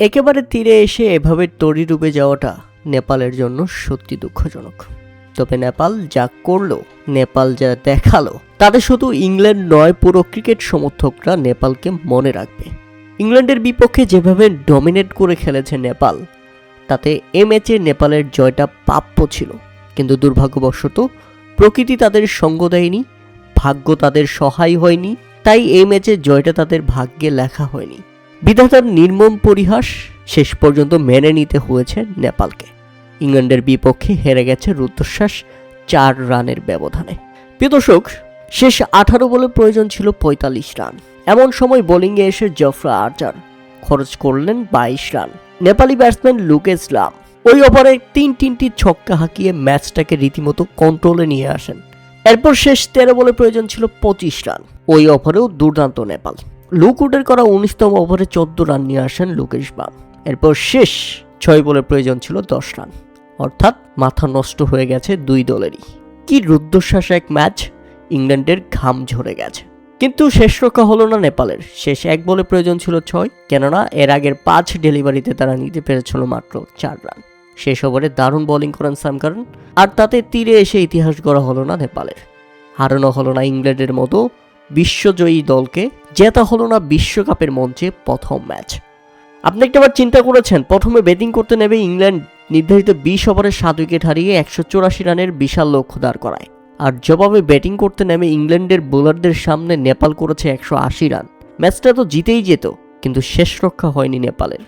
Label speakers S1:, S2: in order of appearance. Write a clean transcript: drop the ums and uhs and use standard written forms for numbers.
S1: একেবারে তীরে এসে এভাবে তরি ডুবে যাওয়াটা নেপালের জন্য সত্যি দুঃখজনক। তবে নেপাল যা করলো, নেপাল যা দেখালো, তাতে শুধু ইংল্যান্ড নয়, পুরো ক্রিকেট সমর্থকরা নেপালকে মনে রাখবে। ইংল্যান্ডের বিপক্ষে যেভাবে ডমিনেট করে খেলেছে নেপাল, তাতে এ ম্যাচে নেপালের জয়টা প্রাপ্য ছিল। কিন্তু দুর্ভাগ্যবশত প্রকৃতি তাদের সঙ্গ দেয়নি, ভাগ্য তাদের সহায় হয়নি, তাই এই ম্যাচে জয়টা তাদের ভাগ্যে লেখা হয়নি। বিধাতার নির্মম পরিহাস শেষ পর্যন্ত মেনে নিতে হয়েছে নেপালকে। ইংল্যান্ডের বিপক্ষে হেরে গেছে রুদ্ধশ্বাস 4 রানের ব্যবধানে। প্রিয় দর্শক, শেষ 18 বলে প্রয়োজন ছিল 45 রান। এমন সময় বোলিংয়ে এসে জফরা আর্চার খরচ করলেন 22 রান। নেপালি ব্যাটসম্যান লুকেশ লাম ওই ওভারে 3টি ছক্কা হাঁকিয়ে ম্যাচটাকে রীতিমতো কন্ট্রোলে নিয়ে আসেন। এরপর শেষ 13 বলে প্রয়োজন ছিল 25 রান। ওই ওভারেও দুর্দান্ত নেপাল। লুকউডের করা 19তম ওভারে 14 রান নিয়ে আসেন লুকেশ লাম। এরপর শেষ 6 বলে প্রয়োজন ছিল 10 রান। অর্থাৎ মাথা নষ্ট হয়ে গেছে দুই দলেরই। কি রুদ্ধশ্বাস এক ম্যাচ, ইংল্যান্ডের ঘাম ঝরে গেছে। কিন্তু শেষ রক্ষা হলো না নেপালের। শেষ 1 বলে প্রয়োজন ছিল 6, কেননা এর আগের 5 ডেলিভারিতে তারা নিতে পেরেছিল মাত্র 4 রান। শেষ ওভারে দারুণ বোলিং করেন সাম কারান, আর তাতে তীরে এসে ইতিহাস গড়া হলো না নেপালের। হারানো হলো না ইংল্যান্ডের মতো বিশ্বজয়ী দলকে, জেতা হলো না বিশ্বকাপের মঞ্চে প্রথম ম্যাচ। আপনি একটাবার চিন্তা করেছেন, প্রথমে ব্যাটিং করতে নেবে ইংল্যান্ড নির্ধারিত 20 ওভারে 7 উইকেট হারিয়ে 184 রানের বিশাল লক্ষ্য দাঁড় করায়, আর জবাবে ব্যাটিং করতে নেমে ইংল্যান্ডের বোলারদের সামনে নেপাল করেছে 180 রান। ম্যাচটা তো জিতেই যেত, কিন্তু শেষ রক্ষা হয়নি নেপালের।